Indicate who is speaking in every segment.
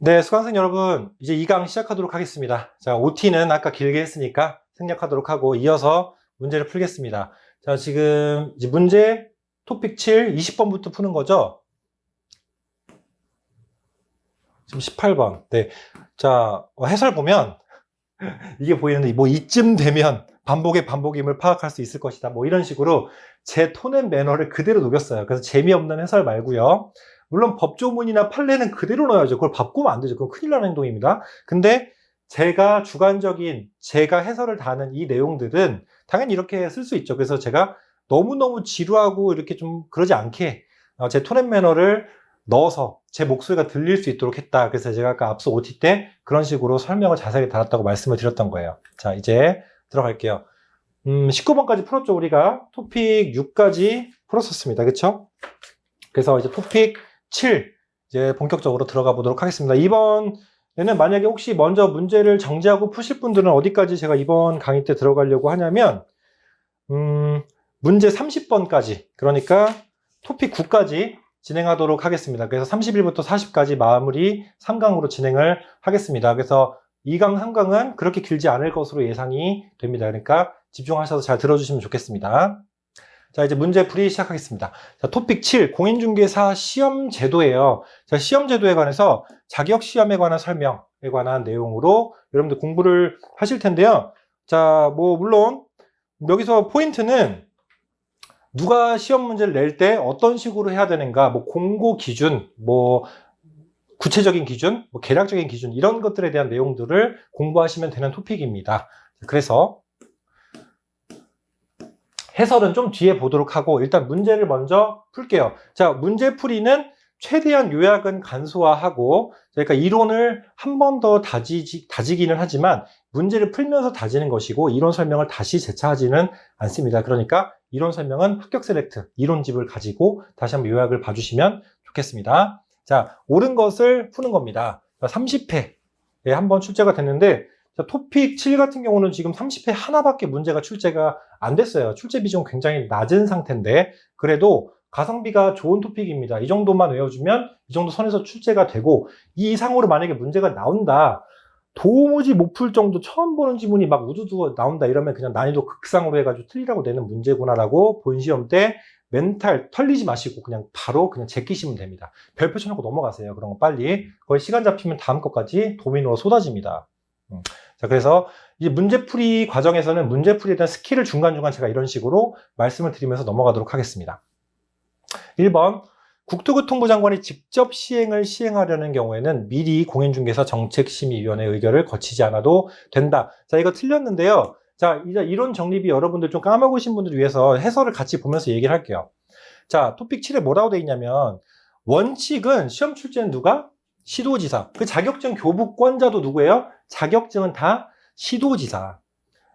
Speaker 1: 네, 수강생 여러분, 이제 2강 시작하도록 하겠습니다. 자, OT는 아까 길게 했으니까 생략하도록 하고 이어서 문제를 풀겠습니다. 자, 지금 이제 문제 토픽 7, 20번부터 푸는 거죠? 지금 18번. 네. 자, 해설 보면 이게 보이는데 뭐 이쯤 되면 반복의 반복임을 파악할 수 있을 것이다. 뭐 이런 식으로 제 톤앤 매너를 그대로 녹였어요. 그래서 재미없는 해설 말고요. 물론 법조문이나 판례는 그대로 넣어야죠. 그걸 바꾸면 안 되죠. 그건 큰일 나는 행동입니다. 근데 제가 주관적인, 제가 해설을 다하는 이 내용들은 당연히 이렇게 쓸 수 있죠. 그래서 제가 너무너무 지루하고 이렇게 좀 그러지 않게 제 톤앤 매너를 넣어서 제 목소리가 들릴 수 있도록 했다. 그래서 제가 아까 앞서 OT 때 그런 식으로 설명을 자세하게 달았다고 말씀을 드렸던 거예요. 자, 이제 들어갈게요. 19번까지 풀었죠. 우리가 토픽 6까지 풀었었습니다. 그쵸? 그래서 이제 토픽 7 이제 본격적으로 들어가 보도록 하겠습니다. 이번에는 만약에 혹시 먼저 문제를 정지하고 푸실 분들은 어디까지 제가 이번 강의 때 들어가려고 하냐면 문제 30번까지, 그러니까 토픽 9까지 진행하도록 하겠습니다. 그래서 31부터 40까지 마무리 3강으로 진행을 하겠습니다. 그래서 2강, 3강은 그렇게 길지 않을 것으로 예상이 됩니다. 그러니까 집중하셔서 잘 들어주시면 좋겠습니다. 자, 이제 문제 풀이 시작하겠습니다. 자, 토픽 7, 공인중개사 시험 제도예요. 자, 시험 제도에 관해서 자격 시험에 관한 설명에 관한 내용으로 여러분들 공부를 하실 텐데요. 자, 뭐 물론 여기서 포인트는 누가 시험 문제를 낼 때 어떤 식으로 해야 되는가, 뭐 공고 기준, 뭐 구체적인 기준, 뭐 계략적인 기준, 이런 것들에 대한 내용들을 공부하시면 되는 토픽입니다. 그래서 해설은 좀 뒤에 보도록 하고 일단 문제를 먼저 풀게요. 자, 문제 풀이는 최대한 요약은 간소화하고, 그러니까 이론을 한 번 더 다지기는 하지만 문제를 풀면서 다지는 것이고 이론 설명을 다시 재차하지는 않습니다. 그러니까 이론 설명은 합격 셀렉트, 이론집을 가지고 다시 한번 요약을 봐주시면 좋겠습니다. 자, 옳은 것을 푸는 겁니다. 30회에 한번 출제가 됐는데, 자, 토픽 7 같은 경우는 지금 30회 하나밖에 문제가 출제가 안 됐어요. 출제 비중 굉장히 낮은 상태인데 그래도 가성비가 좋은 토픽입니다. 이 정도만 외워주면 이 정도 선에서 출제가 되고, 이 이상으로 만약에 문제가 나온다, 도무지 못 풀 정도 처음 보는 지문이 막 우두두 나온다 이러면 그냥 난이도 극상으로 해가지고 틀리라고 내는 문제구나라고 본시험 때 멘탈 털리지 마시고 그냥 바로 그냥 제끼시면 됩니다. 별표 쳐놓고 넘어가세요. 그런 거 빨리. 거의 시간 잡히면 다음 것까지 도미노로 쏟아집니다. 자, 그래서 이제 문제풀이 과정에서는 문제풀이에 대한 스킬을 중간중간 제가 이런 식으로 말씀을 드리면서 넘어가도록 하겠습니다. 1번, 국토교통부 장관이 직접 시행하려는 경우에는 미리 공인중개사 정책심의위원회 의결을 거치지 않아도 된다. 자, 이거 틀렸는데요. 자, 이제 이론 정립이 여러분들 좀 까먹으신 분들을 위해서 해설을 같이 보면서 얘기를 할게요. 자, 토픽 7에 뭐라고 돼 있냐면, 원칙은 시험 출제는 누가? 시도지사. 그 자격증 교부권자도 누구예요? 자격증은 다 시도지사.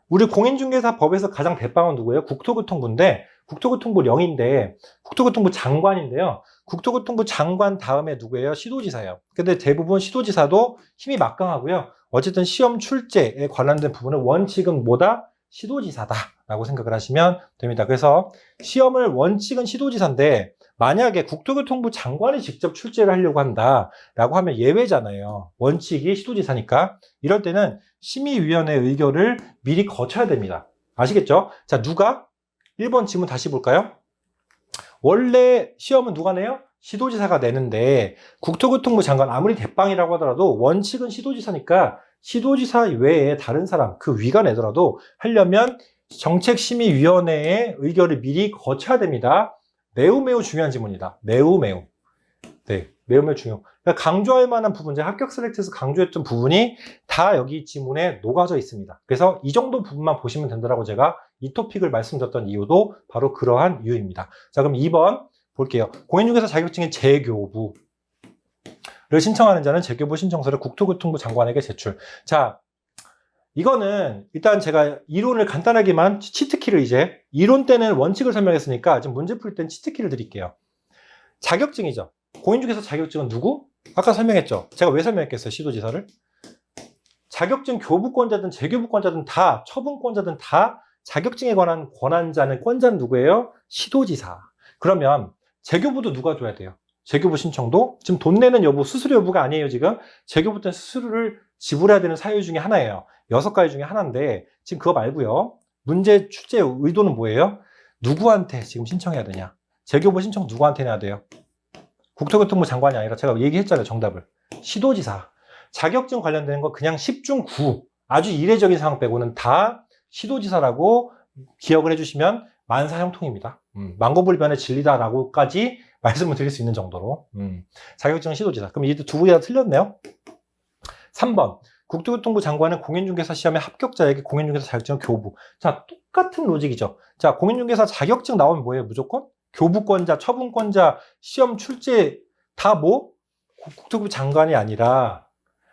Speaker 1: 우리 공인중개사 법에서 가장 대빵은 누구예요? 국토교통부인데, 국토교통부 0인데 국토교통부 장관인데요. 국토교통부 장관 다음에 누구예요? 시도지사예요. 근데 대부분 시도지사도 힘이 막강하고요. 어쨌든 시험 출제에 관련된 부분은 원칙은 뭐다? 시도지사다 라고 생각을 하시면 됩니다. 그래서 시험을 원칙은 시도지사인데 만약에 국토교통부 장관이 직접 출제를 하려고 한다라고 하면 예외잖아요. 원칙이 시도지사니까. 이럴 때는 심의위원회 의결을 미리 거쳐야 됩니다. 아시겠죠? 자, 누가? 1번 지문 다시 볼까요? 원래 시험은 누가 내요? 시도지사가 내는데 국토교통부 장관 아무리 대빵이라고 하더라도 원칙은 시도지사니까 시도지사 외에 다른 사람, 그 위가 내더라도 하려면 정책심의위원회의 의결을 미리 거쳐야 됩니다. 매우 중요한 지문이다. 매우. 네, 매우 중요. 그러니까 강조할 만한 부분, 제가 합격 셀렉트에서 강조했던 부분이 다 여기 지문에 녹아져 있습니다. 그래서 이 정도 부분만 보시면 된다고 제가 이 토픽을 말씀드렸던 이유도 바로 그러한 이유입니다. 자, 그럼 2번 볼게요. 공인중개사 자격증의 재교부를 신청하는 자는 재교부 신청서를 국토교통부 장관에게 제출. 자, 이거는 일단 제가 이론을 간단하게만 치트키를 이제 이론 때는 원칙을 설명했으니까 지금 문제 풀 때는 치트키를 드릴게요. 자격증이죠. 공인중개사 자격증은 누구? 아까 설명했죠. 제가 왜 설명했겠어요? 시도지사를. 자격증 교부권자든 재교부권자든 다, 처분권자든 다 자격증에 관한 권한자는 권자는 누구예요? 시도지사. 그러면 재교부도 누가 줘야 돼요? 재교부 신청도 지금 돈 내는 여부, 수수료 여부가 아니에요. 지금 재교부 때는 수수료를 지불해야 되는 사유 중에 하나예요. 6가지 중에 하나인데 지금 그거 말고요. 문제 출제 의도는 뭐예요? 누구한테 지금 신청해야 되냐? 재교부 신청 누구한테 해야 돼요? 국토교통부 장관이 아니라 제가 얘기했잖아요. 정답을. 시도지사. 자격증 관련되는 거 그냥 10중 9. 아주 이례적인 상황 빼고는 다 시도지사라고 기억을 해주시면 만사형통입니다. 만고불변의 진리다라고까지 말씀을 드릴 수 있는 정도로. 자격증은 시도지사. 그럼 이두 분이 다 틀렸네요. 3번. 국토교통부 장관은 공인중개사 시험의 합격자에게 공인중개사 자격증을 교부. 자, 똑같은 로직이죠. 자, 공인중개사 자격증 나오면 뭐예요? 무조건? 교부권자, 처분권자, 시험 출제 다 뭐? 국토교통부 장관이 아니라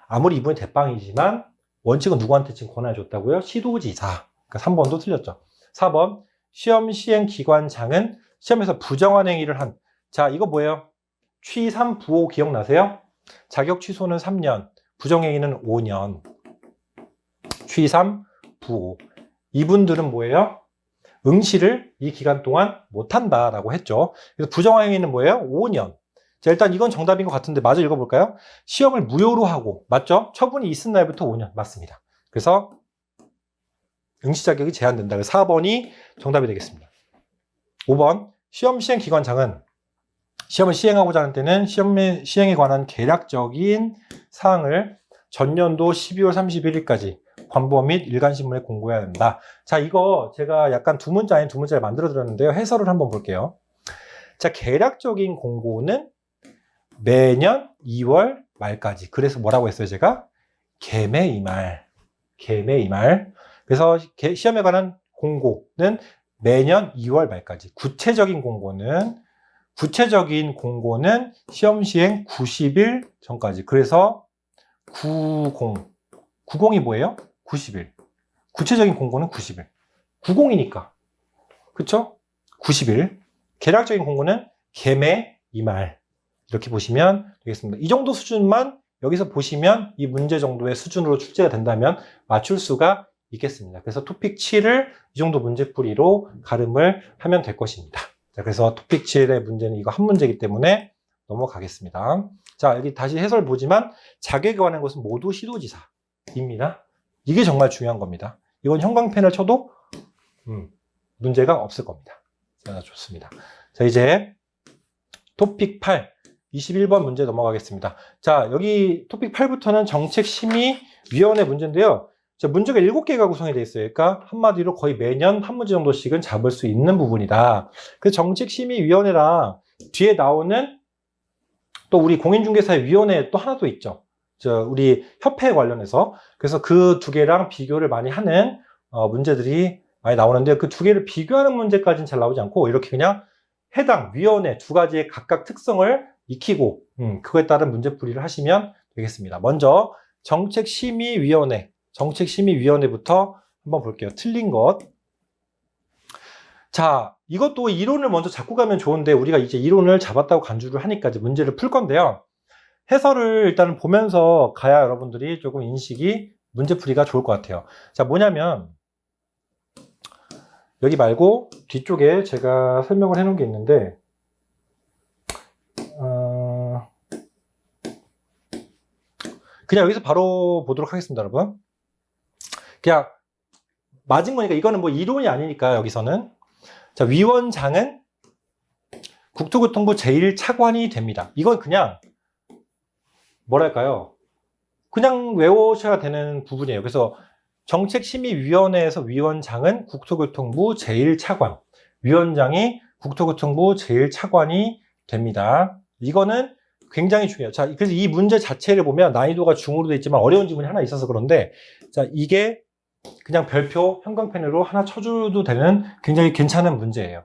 Speaker 1: 아무리 이분이 대빵이지만 원칙은 누구한테 지금 권한을 줬다고요? 시도지사. 그러니까 3번도 틀렸죠. 4번. 시험 시행 기관장은 시험에서 부정한 행위를 한. 자, 이거 뭐예요? 취3 부호 기억나세요? 자격 취소는 3년, 부정행위는 5년. 취3 부호. 이분들은 뭐예요? 응시를 이 기간 동안 못한다라고 했죠. 그래서 부정한 행위는 뭐예요? 5년. 자, 일단 이건 정답인 것 같은데 마저 읽어볼까요? 시험을 무효로 하고, 맞죠? 처분이 있은 날부터 5년. 맞습니다. 그래서 응시 자격이 제한된다. 그래서 4번이 정답이 되겠습니다. 5번. 시험 시행 기관장은 시험을 시행하고자 하는 때는 시험 시행에 관한 개략적인 사항을 전년도 12월 31일까지 관보 및 일간신문에 공고해야 된다. 자, 이거 제가 약간 두 문자 아닌 두 문자를 만들어 드렸는데요. 해설을 한번 볼게요. 자, 개략적인 공고는 매년 2월 말까지. 그래서 뭐라고 했어요, 제가? 개매이말. 개매이말. 그래서 시험에 관한 공고는 매년 2월 말까지. 구체적인 공고는 시험 시행 90일 전까지. 그래서 90이 뭐예요? 90일. 구체적인 공고는 90일. 90이니까. 그쵸? 90일. 개략적인 공고는 개매 이말. 이렇게 보시면 되겠습니다. 이 정도 수준만 여기서 보시면 이 문제 정도의 수준으로 출제가 된다면 맞출 수가 있겠습니다. 그래서 토픽 7을 이 정도 문제풀이로 가름을 하면 될 것입니다. 자, 그래서 토픽 7의 문제는 이거 한 문제이기 때문에 넘어가겠습니다. 자, 여기 다시 해설 보지만 자격에 관한 것은 모두 시도지사입니다. 이게 정말 중요한 겁니다. 이건 형광펜을 쳐도 문제가 없을 겁니다. 자, 좋습니다. 자, 이제 토픽 8 21번 문제 넘어가겠습니다. 자, 여기 토픽 8부터는 정책심의위원회 문제인데요. 자, 문제가 7개가 구성이 되어 있어요. 그러니까 한마디로 거의 매년 한 문제 정도씩은 잡을 수 있는 부분이다. 그래서 정책심의위원회랑 뒤에 나오는 또 우리 공인중개사위원회 또 하나 더 있죠. 우리 협회 관련해서. 그래서 그 두 개랑 비교를 많이 하는 문제들이 많이 나오는데 그 두 개를 비교하는 문제까지는 잘 나오지 않고 이렇게 그냥 해당 위원회 두 가지의 각각 특성을 익히고 그거에 따른 문제풀이를 하시면 되겠습니다. 먼저 정책심의위원회부터 한번 볼게요. 틀린 것. 자, 이것도 이론을 먼저 잡고 가면 좋은데 우리가 이제 이론을 잡았다고 간주를 하니까 이제 문제를 풀 건데요. 해설을 일단은 보면서 가야 여러분들이 조금 인식이 문제풀이가 좋을 것 같아요. 자, 뭐냐면 여기 말고 뒤쪽에 제가 설명을 해놓은 게 있는데 그냥 여기서 바로 보도록 하겠습니다, 여러분. 그냥 맞은 거니까 이거는 뭐 이론이 아니니까 여기서는. 자, 위원장은 국토교통부 제1차관이 됩니다. 이건 그냥 뭐랄까요? 그냥 외우셔야 되는 부분이에요. 그래서 정책심의위원회에서 위원장은 국토교통부 제1차관, 위원장이 국토교통부 제1차관이 됩니다. 이거는 굉장히 중요해요. 자, 그래서 이 문제 자체를 보면 난이도가 중으로 되어 있지만 어려운 지문이 하나 있어서 그런데, 자, 이게 그냥 별표 형광펜으로 하나 쳐줘도 되는 굉장히 괜찮은 문제예요.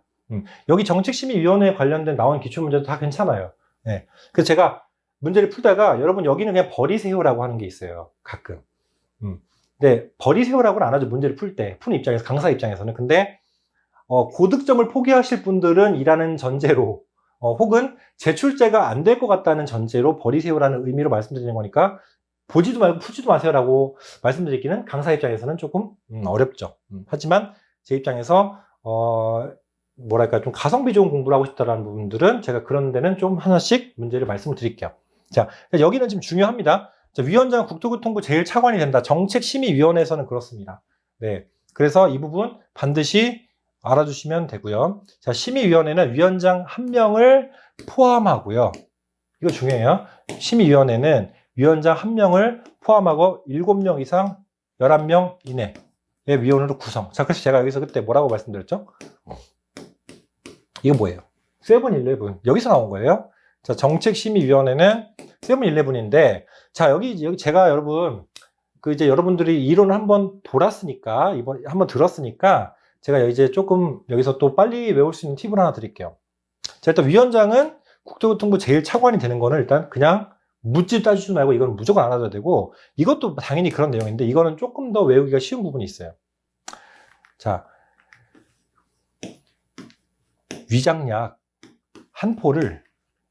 Speaker 1: 여기 정책심의위원회에 관련된 나온 기출문제도 다 괜찮아요. 네. 그래서 제가 문제를 풀다가 여러분 여기는 그냥 버리세요라고 하는 게 있어요. 가끔. 근데 버리세요라고는 안 하죠. 문제를 풀 때. 푸는 입장에서, 강사 입장에서는. 근데 고득점을 포기하실 분들은 이라는 전제로 혹은 제출제가 안 될 것 같다는 전제로 버리세요라는 의미로 말씀드리는 거니까 보지도 말고 풀지도 마세요라고 말씀드리기는 강사 입장에서는 조금 어렵죠. 하지만 제 입장에서 뭐랄까, 좀 가성비 좋은 공부를 하고 싶다라는 부분들은 제가 그런 데는 좀 하나씩 문제를 말씀을 드릴게요. 자, 여기는 지금 중요합니다. 자, 위원장 국토교통부 제1차관이 된다. 정책심의위원회에서는 그렇습니다. 네. 그래서 이 부분 반드시 알아주시면 되고요. 자, 심의위원회는 위원장 1명을 포함하고요. 이거 중요해요. 심의위원회는 위원장 1명을 포함하고 7명 이상 11명 이내의 위원으로 구성. 자, 그래서 제가 여기서 그때 뭐라고 말씀드렸죠? 이거 뭐예요? 세븐일레븐. 여기서 나온 거예요. 자, 정책심의위원회는 세븐일레븐인데, 자, 여기 제가 여러분, 이제 여러분들이 이론을 한번 돌았으니까, 한번 들었으니까, 제가 이제 조금 여기서 또 빨리 외울 수 있는 팁을 하나 드릴게요. 자, 일단 위원장은 국토교통부 제1차관이 되는 거는 일단 그냥 묻지 따지지 말고 이건 무조건 알아둬야 되고, 이것도 당연히 그런 내용인데, 이거는 조금 더 외우기가 쉬운 부분이 있어요. 자, 위장약 한 포를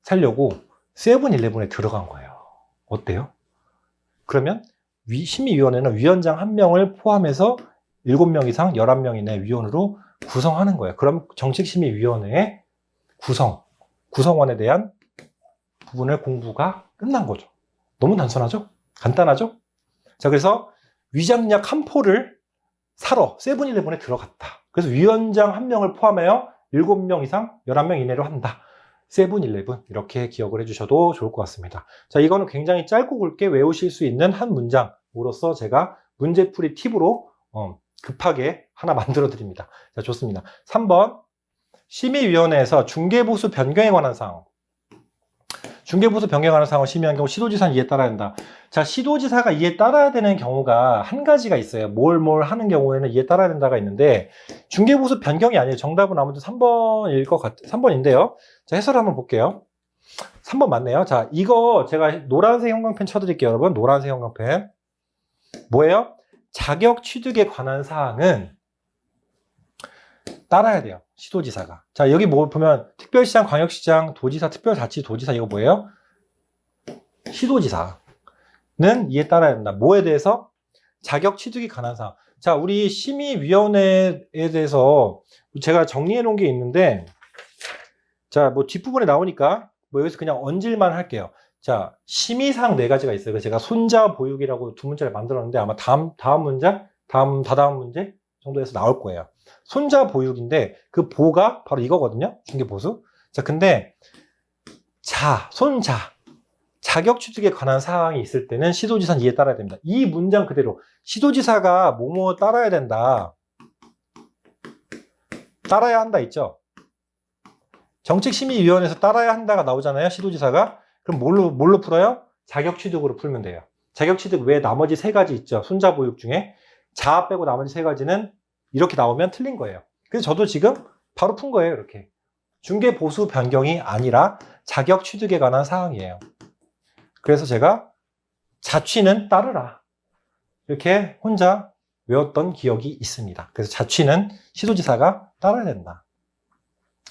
Speaker 1: 사려고 세븐일레븐에 들어간 거예요. 어때요? 그러면 심의위원회는 위원장 1명을 포함해서 7명 이상 11명 이내 위원으로 구성하는 거예요. 그럼 정책심의위원회의 구성원에 대한 부분의 공부가 끝난 거죠. 너무 단순하죠? 간단하죠? 자, 그래서 위장약 한 포를 사러 세븐일레븐에 들어갔다. 그래서 위원장 1명을 포함하여 7명 이상 11명 이내로 한다. 세븐일레븐 이렇게 기억을 해주셔도 좋을 것 같습니다. 자, 이거는 굉장히 짧고 굵게 외우실 수 있는 한 문장으로서 제가 문제풀이 팁으로 급하게 하나 만들어 드립니다. 자, 좋습니다. 3번 심의위원회에서 중개보수 변경에 관한 사항. 중개보수 변경하는 사항을 심의한 경우 시도지사는 이에 따라야 한다. 자, 시도지사가 이에 따라야 되는 경우가 한 가지가 있어요. 뭘 하는 경우에는 이에 따라야 된다가 있는데, 중개보수 변경이 아니에요. 정답은 아무튼 3번일 것 같아요. 3번인데요. 자, 해설을 한번 볼게요. 3번 맞네요. 자, 이거 제가 노란색 형광펜 쳐드릴게요, 여러분. 노란색 형광펜. 뭐예요? 자격 취득에 관한 사항은 따라야 돼요. 시도지사가. 자, 여기 뭐 보면 특별시장, 광역시장, 도지사, 특별자치도지사 이거 뭐예요? 시도지사는 이에 따라야 된다. 뭐에 대해서? 자격 취득에 관한 사항. 자, 우리 심의위원회에 대해서 제가 정리해 놓은 게 있는데, 자, 뭐 뒷부분에 나오니까 뭐 여기서 그냥 얹을만 할게요. 자, 심의사항 4가지가 있어요. 그래서 제가 손자 보육이라고 2문제를 만들었는데 아마 다음 문장, 다다음 문제 정도에서 나올 거예요. 손자 보육인데 그 보가 바로 이거거든요. 중개보수. 자, 근데 손자 자격 취득에 관한 사항이 있을 때는 시도지사는 이에 따라야 됩니다. 이 문장 그대로 시도지사가 뭐뭐 따라야 된다. 따라야 한다 있죠. 정책심의위원회에서 따라야 한다가 나오잖아요. 시도지사가. 그럼 뭘로 풀어요? 자격 취득으로 풀면 돼요. 자격 취득 외에 나머지 3가지 있죠. 손자 보육 중에 자 빼고 나머지 3가지는 이렇게 나오면 틀린 거예요. 그래서 저도 지금 바로 푼 거예요. 이렇게. 중개보수 변경이 아니라 자격 취득에 관한 사항이에요. 그래서 제가 자취는 따르라. 이렇게 혼자 외웠던 기억이 있습니다. 그래서 자취는 시도지사가 따라야 된다.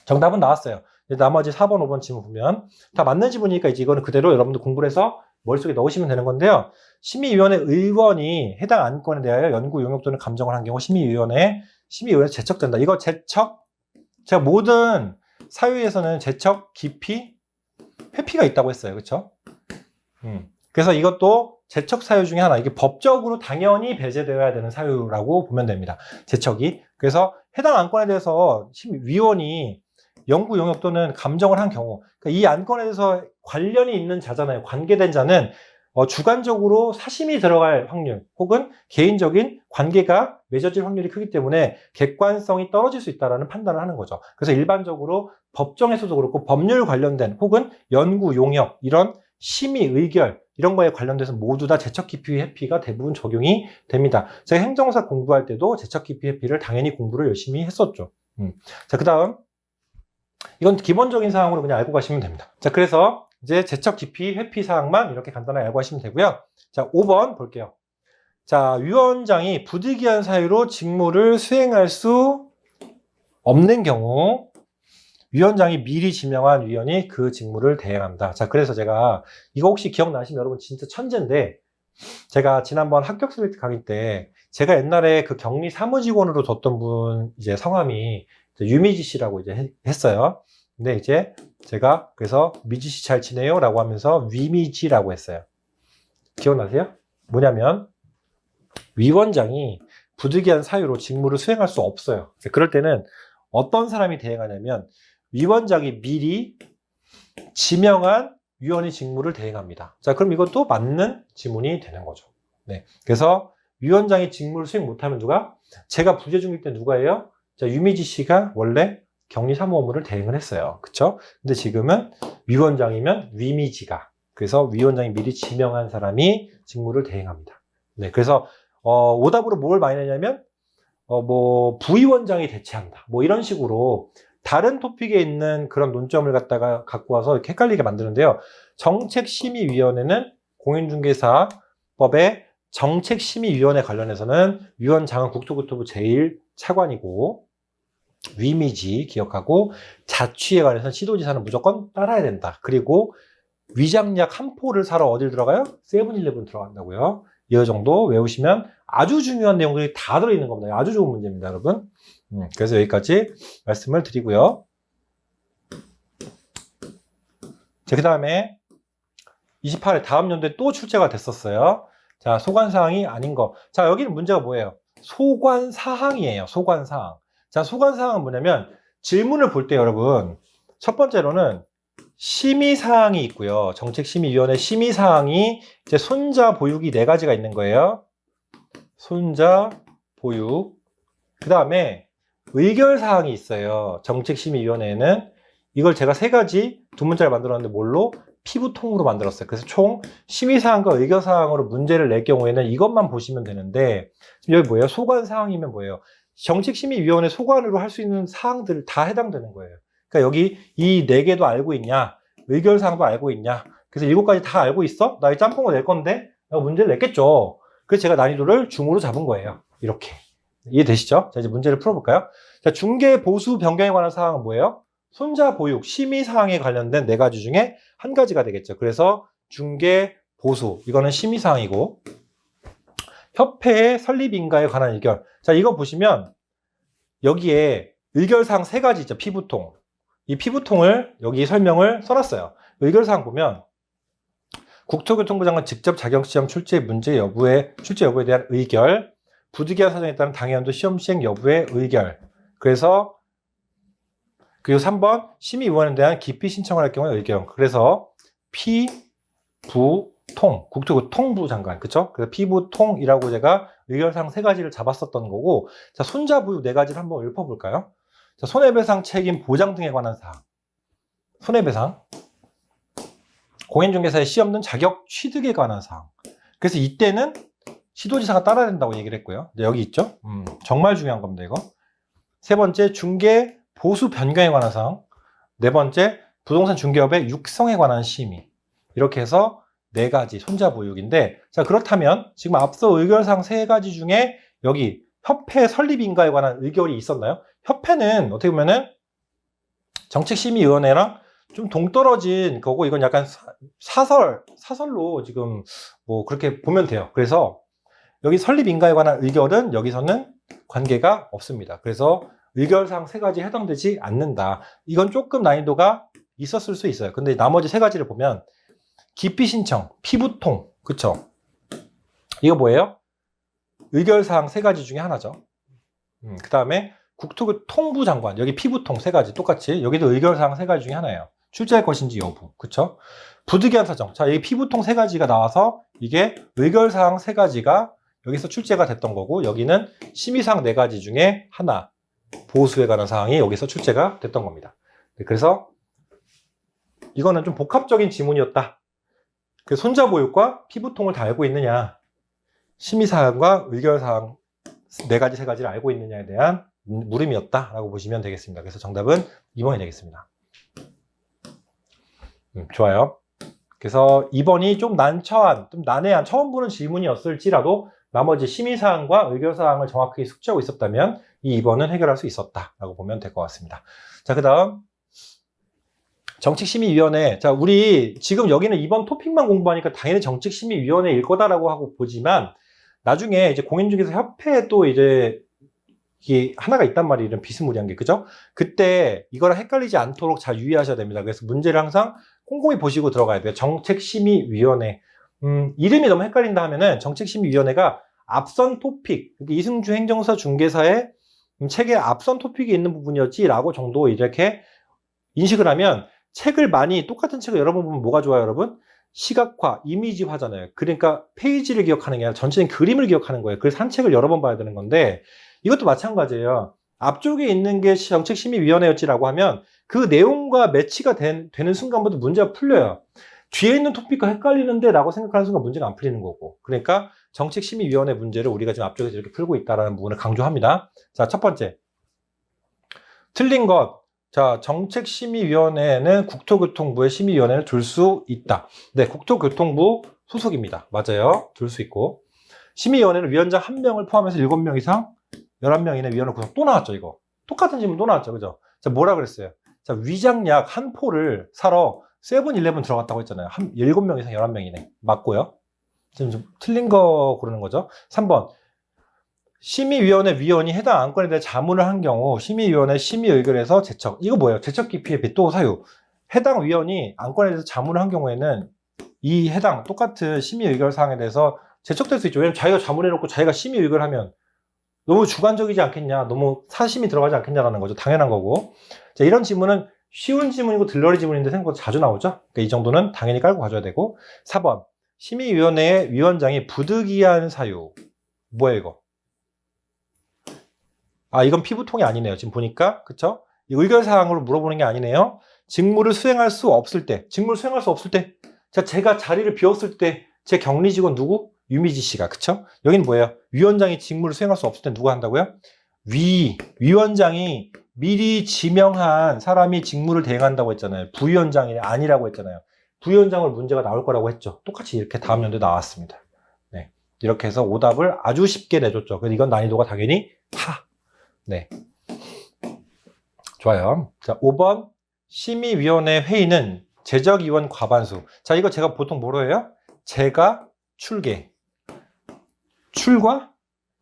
Speaker 1: 정답은 나왔어요. 나머지 4번, 5번 지문 보면 다 맞는지 보니까 이제 이거는 그대로 여러분들 공부를 해서 머릿속에 넣으시면 되는 건데요. 심의위원회 의원이 해당 안건에 대하여 연구 용역 또는 감정을 한 경우 심의위원회에서 제척된다. 이거 제가 모든 사유에서는 제척, 기피, 회피가 있다고 했어요. 그렇죠? 그래서 이것도 제척 사유 중에 하나. 이게 법적으로 당연히 배제되어야 되는 사유라고 보면 됩니다. 제척이. 그래서 해당 안건에 대해서 심의위원이 연구 용역 또는 감정을 한 경우, 그러니까 이 안건에 대해서 관련이 있는 자잖아요. 관계된 자는 주관적으로 사심이 들어갈 확률 혹은 개인적인 관계가 맺어질 확률이 크기 때문에 객관성이 떨어질 수 있다는 판단을 하는 거죠. 그래서 일반적으로 법정에서도 그렇고 법률 관련된 혹은 연구 용역 이런 심의 의결 이런 거에 관련돼서 모두 다 제척 기피 회피가 대부분 적용이 됩니다. 제가 행정사 공부할 때도 제척 기피 회피를 당연히 공부를 열심히 했었죠. 자, 그다음 이건 기본적인 사항으로 그냥 알고 가시면 됩니다. 자, 그래서 이제 제척 기피 회피 사항만 이렇게 간단하게 알고 가시면 되고요. 자, 5번 볼게요. 자, 위원장이 부득이한 사유로 직무를 수행할 수 없는 경우 위원장이 미리 지명한 위원이 그 직무를 대행한다. 자, 그래서 제가 이거 혹시 기억나시면 여러분 진짜 천재인데 제가 지난번 합격 셀렉트 강의 때 제가 옛날에 그 격리 사무직원으로 뒀던 분 이제 성함이 유미지 씨라고 이제 했어요. 근데 이제 제가 그래서 미지 씨 잘 지내요? 라고 하면서 위미지라고 했어요. 기억나세요? 뭐냐면 위원장이 부득이한 사유로 직무를 수행할 수 없어요. 그럴 때는 어떤 사람이 대행하냐면 위원장이 미리 지명한 위원이 직무를 대행합니다. 자, 그럼 이것도 맞는 지문이 되는 거죠. 네. 그래서 위원장이 직무를 수행 못하면 누가? 제가 부재 중일 때 누가 해요? 자, 유미지 씨가 원래 격리 사무 업무를 대행을 했어요. 그쵸? 근데 지금은 위원장이면 위미지가. 그래서 위원장이 미리 지명한 사람이 직무를 대행합니다. 네. 그래서, 오답으로 뭘 많이 내냐면, 뭐, 부위원장이 대체한다. 뭐 이런 식으로 다른 토픽에 있는 그런 논점을 갖다가 갖고 와서 이렇게 헷갈리게 만드는데요. 정책심의위원회는 공인중개사법의 정책심의위원회 관련해서는 위원장은 국토교통부 제1차관이고 위미지 기억하고 자취에 관해서는 시도지사는 무조건 따라야 된다. 그리고 위장약 한 포를 사러 어딜 들어가요? 세븐일레븐 들어간다고요. 이 정도 외우시면 아주 중요한 내용들이 다 들어있는 겁니다. 아주 좋은 문제입니다, 여러분. 그래서 여기까지 말씀을 드리고요. 자, 그 다음에 28회 다음 연도에 또 출제가 됐었어요. 자, 소관사항이 아닌 거. 자, 여기는 문제가 뭐예요? 소관사항이에요. 소관사항. 자, 소관사항은 뭐냐면 질문을 볼 때 여러분 첫 번째로는 심의사항이 있고요. 정책심의위원회 심의사항이 이제 손자 보육이 4가지가 있는 거예요. 손자 보육. 그 다음에 의결사항이 있어요. 정책심의위원회에는 이걸 제가 3가지 두 문자를 만들었는데 뭘로? 피부통으로 만들었어요. 그래서 총 심의사항과 의결사항으로 문제를 낼 경우에는 이것만 보시면 되는데 여기 뭐예요? 소관사항이면 뭐예요? 정책심의위원회 소관으로 할 수 있는 사항들 다 해당되는 거예요. 그러니까 여기 이 4개도 알고 있냐? 의결사항도 알고 있냐? 그래서 7가지 다 알고 있어? 나 이 짬뽕을 낼 건데 문제를 냈겠죠. 그래서 제가 난이도를 중으로 잡은 거예요. 이렇게. 이해되시죠? 자, 이제 문제를 풀어볼까요? 자, 중개 보수 변경에 관한 사항은 뭐예요? 손자 보육, 심의 사항에 관련된 4가지 중에 한 가지가 되겠죠. 그래서 중개 보수, 이거는 심의 사항이고, 협회의 설립 인가에 관한 의결. 자, 이거 보시면 여기에 의결사항 3가지 있죠. 피부통. 이 피부통을 여기 설명을 써놨어요. 의결사항 보면 국토교통부 장관 직접 자격시험 출제 여부에 대한 의결, 부득이한 사정에 따른 당해연도 시험 시행 여부의 의결. 그래서 그리고 3번 심의위원에 대한 기피 신청을 할 경우에 의견. 그래서 피부통 국토교통부 장관, 그쵸? 그래서 피부통이라고 제가 의결사항 3가지를 잡았었던 거고, 자, 손자보육 4가지를 한번 읊어볼까요? 자, 손해배상 책임 보장 등에 관한 사항. 손해배상, 공인중개사의 시험 등 자격 취득에 관한 사항. 그래서 이때는 시도지사가 따라야 된다고 얘기를 했고요. 여기 있죠? 정말 중요한 겁니다, 이거. 3번째, 중개 보수 변경에 관한 사항. 4번째, 부동산 중개업의 육성에 관한 심의. 이렇게 해서 4가지 손자보육인데, 자, 그렇다면 지금 앞서 의결사항 3가지 중에 여기 협회 설립인가에 관한 의결이 있었나요? 협회는 어떻게 보면은 정책심의위원회랑 좀 동떨어진 거고, 이건 약간 사설로 지금 뭐 그렇게 보면 돼요. 그래서 여기 설립인가에 관한 의결은 여기서는 관계가 없습니다. 그래서 의결사항 3가지 해당되지 않는다. 이건 조금 난이도가 있었을 수 있어요. 근데 나머지 3가지를 보면 기피신청, 피부통, 그쵸? 이거 뭐예요? 의결사항 3가지 중에 하나죠. 그 다음에 국토교통부 장관, 여기 피부통 3가지 똑같이 여기도 의결사항 3가지 중에 하나예요. 출제할 것인지 여부, 그쵸? 부득이한 사정, 자, 여기 피부통 3가지가 나와서 이게 의결사항 3가지가 여기서 출제가 됐던 거고, 여기는 심의사항 4가지 중에 하나, 보수에 관한 사항이 여기서 출제가 됐던 겁니다. 그래서 이거는 좀 복합적인 지문이었다. 손자보육과 피부통을 다 알고 있느냐, 심의사항과 의결사항 4가지, 3가지를 알고 있느냐에 대한 물음이었다라고 보시면 되겠습니다. 그래서 정답은 2번이 되겠습니다. 좋아요. 그래서 2번이 좀 난처한, 좀 난해한 처음 보는 질문이었을지라도 나머지 심의사항과 의결사항을 정확하게 숙지하고 있었다면 이 2번은 해결할 수 있었다라고 보면 될 것 같습니다. 자, 그 다음 정책심의위원회. 자, 우리 지금 여기는 이번 토픽만 공부하니까 당연히 정책심의위원회일 거다라고 하고 보지만 나중에 이제 공인중개사 협회에 또 이제 이게 하나가 있단 말이에요. 이런 비스무리한 게. 그죠? 그때 이거랑 헷갈리지 않도록 잘 유의하셔야 됩니다. 그래서 문제를 항상 꼼꼼히 보시고 들어가야 돼요. 정책심의위원회. 이름이 너무 헷갈린다 하면은 정책심의위원회가 앞선 토픽, 이승주 행정사 중개사의 책에 앞선 토픽이 있는 부분이었지라고 정도 이렇게 인식을 하면 책을 많이 똑같은 책을 여러 번 보면 뭐가 좋아요, 여러분? 시각화, 이미지화잖아요. 그러니까 페이지를 기억하는 게 아니라 전체적인 그림을 기억하는 거예요. 그래서 한 책을 여러 번 봐야 되는 건데 이것도 마찬가지예요. 앞쪽에 있는 게 정책심의위원회였지라고 하면 그 내용과 매치가 되는 순간부터 문제가 풀려요. 뒤에 있는 토픽과 헷갈리는데 라고 생각하는 순간 문제가 안 풀리는 거고. 그러니까 정책심의위원회 문제를 우리가 지금 앞쪽에서 이렇게 풀고 있다는 부분을 강조합니다. 자, 첫 번째. 틀린 것. 자, 정책심의위원회는 국토교통부의 심의위원회를 둘 수 있다. 네, 국토교통부 소속입니다. 맞아요. 둘 수 있고. 심의위원회는 위원장 1명을 포함해서 7명 이상 11명 이내 위원을 구성. 또 나왔죠, 이거. 똑같은 질문 또 나왔죠, 그죠? 자, 뭐라 그랬어요? 자, 위장약 한 포를 사러 세븐일레븐 들어갔다고 했잖아요. 7명 이상 11명 이내. 맞고요. 지금 좀 틀린 거 고르는 거죠. 3번. 심의위원회 위원이 해당 안건에 대해 자문을 한 경우 심의위원회 심의 의결에서 제척. 이거 뭐예요? 제척 기피의 또 사유. 해당 위원이 안건에 대해서 자문을 한 경우에는 이 해당 똑같은 심의 의결 사항에 대해서 제척될 수 있죠. 왜냐면 자기가 자문해놓고 자기가 심의 의결하면 너무 주관적이지 않겠냐, 너무 사심이 들어가지 않겠냐라는 거죠. 당연한 거고. 자, 이런 질문은 쉬운 질문이고 들러리 질문인데 생각보다 자주 나오죠. 그러니까 이 정도는 당연히 깔고 가줘야 되고. 4번. 심의위원회의 위원장이 부득이한 사유. 뭐예요, 이거? 아, 이건 피부통이 아니네요. 지금 보니까. 그쵸? 이 의결사항으로 물어보는 게 아니네요. 직무를 수행할 수 없을 때. 직무를 수행할 수 없을 때. 자, 제가 자리를 비웠을 때 제 격리 직원 누구? 유미지 씨가. 그쵸? 여기는 뭐예요? 위원장이 직무를 수행할 수 없을 때 누가 한다고요? 위원장이 미리 지명한 사람이 직무를 대행한다고 했잖아요. 부위원장이 아니라고 했잖아요. 부위원장을 문제가 나올 거라고 했죠. 똑같이 이렇게 다음 연도에 나왔습니다. 네. 이렇게 해서 오답을 아주 쉽게 내줬죠. 그래서 이건 난이도가 당연히 하. 네. 좋아요. 자, 5번. 심의위원회 회의는 제적위원 과반수. 자, 이거 제가 보통 뭐로 해요? 제가 출계. 출과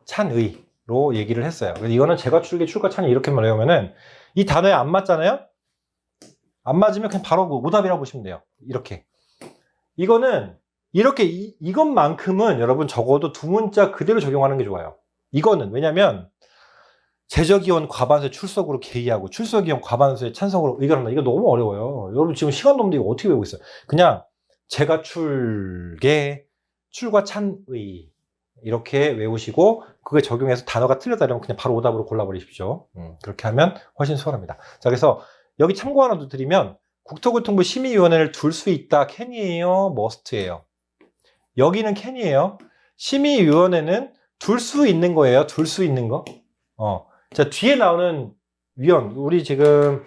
Speaker 1: 찬의로 얘기를 했어요. 그래서 이거는 제가 출계, 출과 찬의 이렇게만 외우면은 이 단어에 안 맞잖아요? 안 맞으면 그냥 바로 오답이라고 보시면 돼요. 이렇게. 이거는 이렇게 이것만큼은 여러분 적어도 두 문자 그대로 적용하는 게 좋아요. 이거는 왜냐면 제적위원 과반수의 출석으로 개의하고 출석위원 과반수의 찬성으로 의결한다. 이거 너무 어려워요. 여러분 지금 시간도 없는데 이거 어떻게 외우고 있어요? 그냥 제가 출계, 출과 찬의 이렇게 외우시고 그게 적용해서 단어가 틀렸다 이러면 그냥 바로 오답으로 골라버리십시오. 그렇게 하면 훨씬 수월합니다. 자, 그래서 여기 참고 하나 더 드리면 국토교통부 심의위원회를 둘 수 있다. 캔이에요? 머스트예요? 여기는 캔이에요. 심의위원회는 둘 수 있는 거예요. 둘 수 있는 거. 자, 뒤에 나오는 위원, 우리 지금